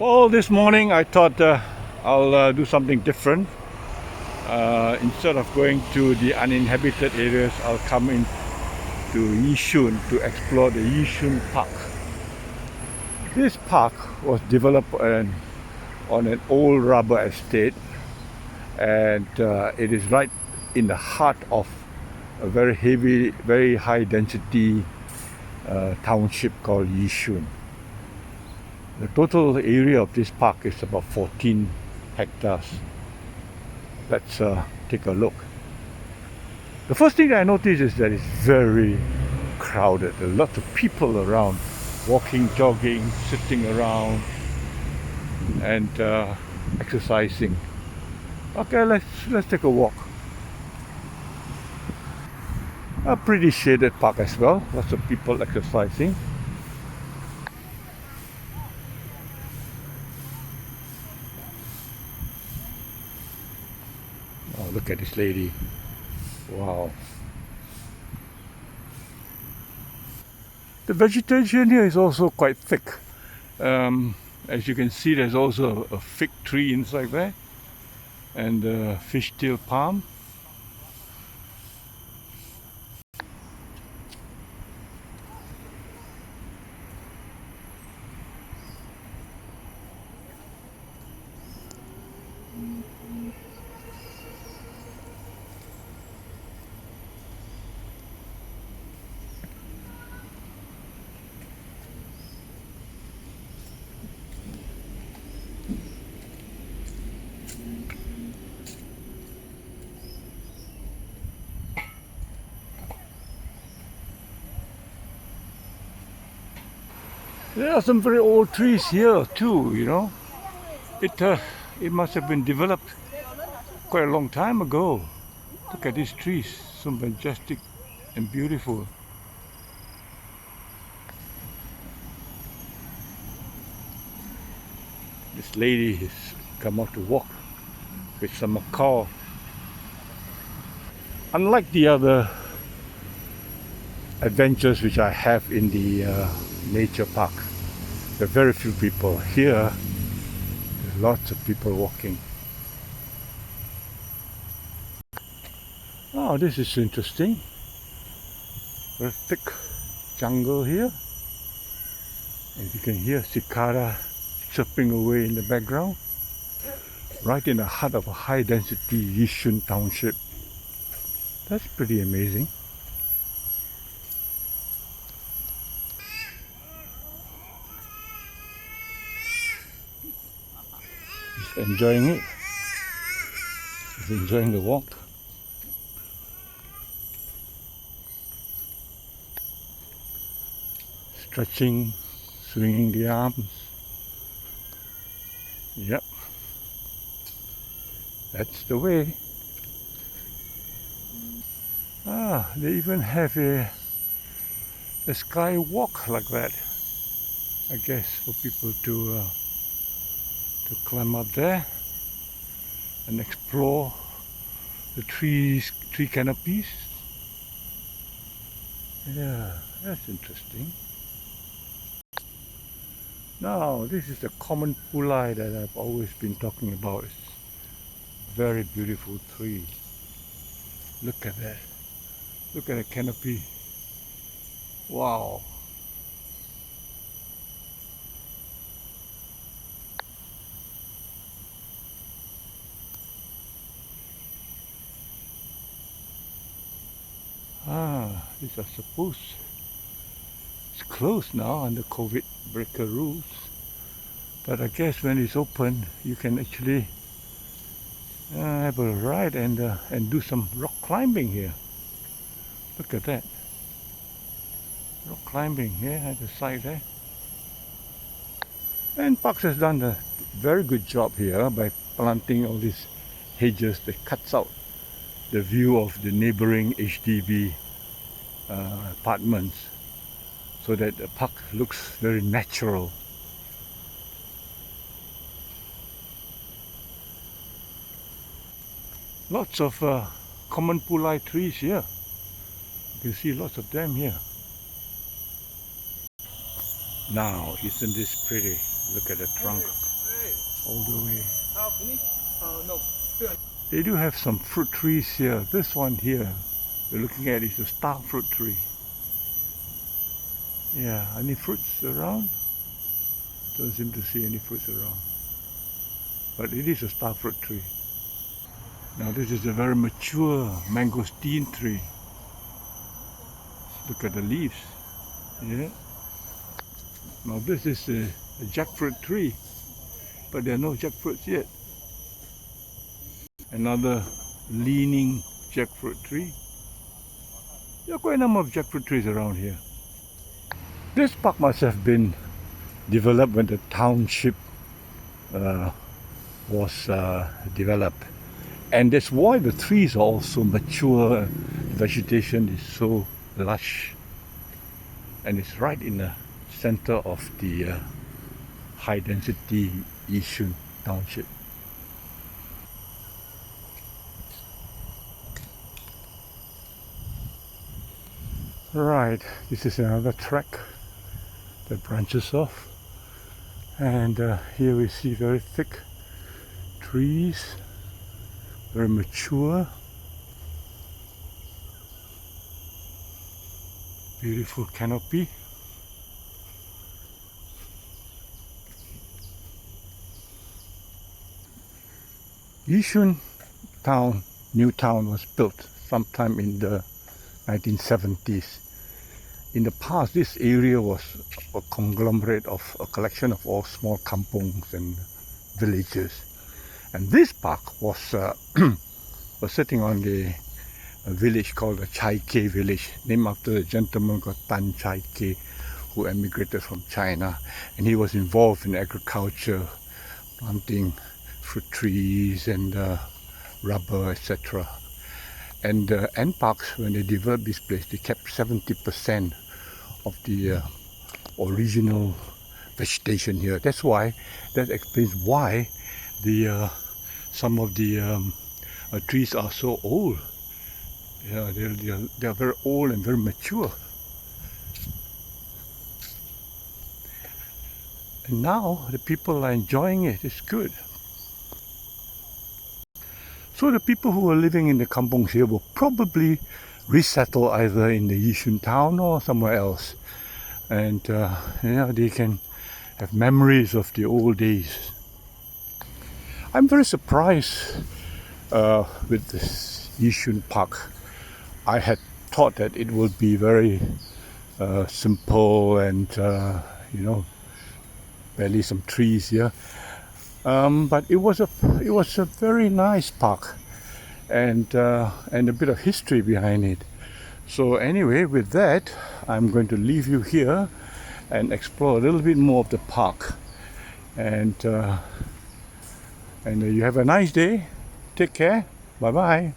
Well, this morning I thought I'll do something different. Instead of going to the uninhabited areas, I'll come in to Yishun to explore the Yishun Park. This park was developed on an old rubber estate, and it is right in the heart of a very high density township called Yishun. The total area of this park is about 14 hectares. Let's take a look. The first thing I noticed is that it's very crowded. There are lots of people around, walking, jogging, sitting around, and exercising. Okay, let's take a walk. A pretty shaded park as well. Lots of people exercising. Oh, look at this lady. Wow. The vegetation here is also quite thick. As you can see, there's also a fig tree inside there and a fishtail palm. There are some very old trees here too, you know. It must have been developed quite a long time ago. Look at these trees, so majestic and beautiful. This lady has come out to walk with some macaw. Unlike the other adventures which I have in the nature park, there are very few people. Here, there's lots of people walking. Oh, this is interesting. Very thick jungle here. And you can hear cicada chirping away in the background. Right in the heart of a high density Yishun Township. That's pretty amazing. He's enjoying it. He's enjoying the walk. Stretching, swinging the arms. Yep. That's the way. Ah, they even have a sky walk like that. I guess for people to climb up there and explore the tree canopies. Yeah, that's interesting. Now, this is the common pulai that I've always been talking about. It's a very beautiful tree. Look at that. Look at the canopy. Wow. These are supposed. It's closed now under COVID breaker rules. But I guess when it's open, you can actually have a ride and do some rock climbing here. Look at that. Rock climbing here at the side there. And Parks has done a very good job here by planting all these hedges that cuts out the view of the neighboring HDB apartments, so that the park looks very natural. Lots of common pulai trees here. You can see lots of them here. Now, isn't this pretty? Look at the trunk. all the way. Finish? No. They do have some fruit trees here. This one here we're looking at is a star fruit tree. Yeah, any fruits around? Don't seem to see any fruits around. But it is a star fruit tree. Now this is a very mature mangosteen tree. Look at the leaves. Yeah. Now this is a jackfruit tree, but there are no jackfruits yet. Another leaning jackfruit tree. There are quite a number of jackfruit trees around here. This park must have been developed when the township was developed, and that's why the trees are also mature. The vegetation is so lush, and it's right in the center of the high density Yishun Township. Right, this is another track that branches off, and here we see very thick trees, very mature, beautiful canopy. Yishun town, new town, was built sometime in the 1970s. In the past, this area was a conglomerate of a collection of all small kampongs and villages. And this park was was sitting on a village called the Chai Kei village, named after a gentleman called Tan Chai Kei, who emigrated from China. And he was involved in agriculture, planting fruit trees and rubber, etc. And NParks, when they developed this place, they kept 70% of the original vegetation here. That's why, that explains why the some of the trees are so old. Yeah, they are very old and very mature. And now the people are enjoying it. It's good. So the people who are living in the kampongs here will probably resettle either in the Yishun town or somewhere else. And they can have memories of the old days. I'm very surprised with this Yishun Park. I had thought that it would be very simple and barely some trees here. But it was a very nice park, and a bit of history behind it. So anyway, with that, I'm going to leave you here and explore a little bit more of the park. And you have a nice day. Take care. Bye bye.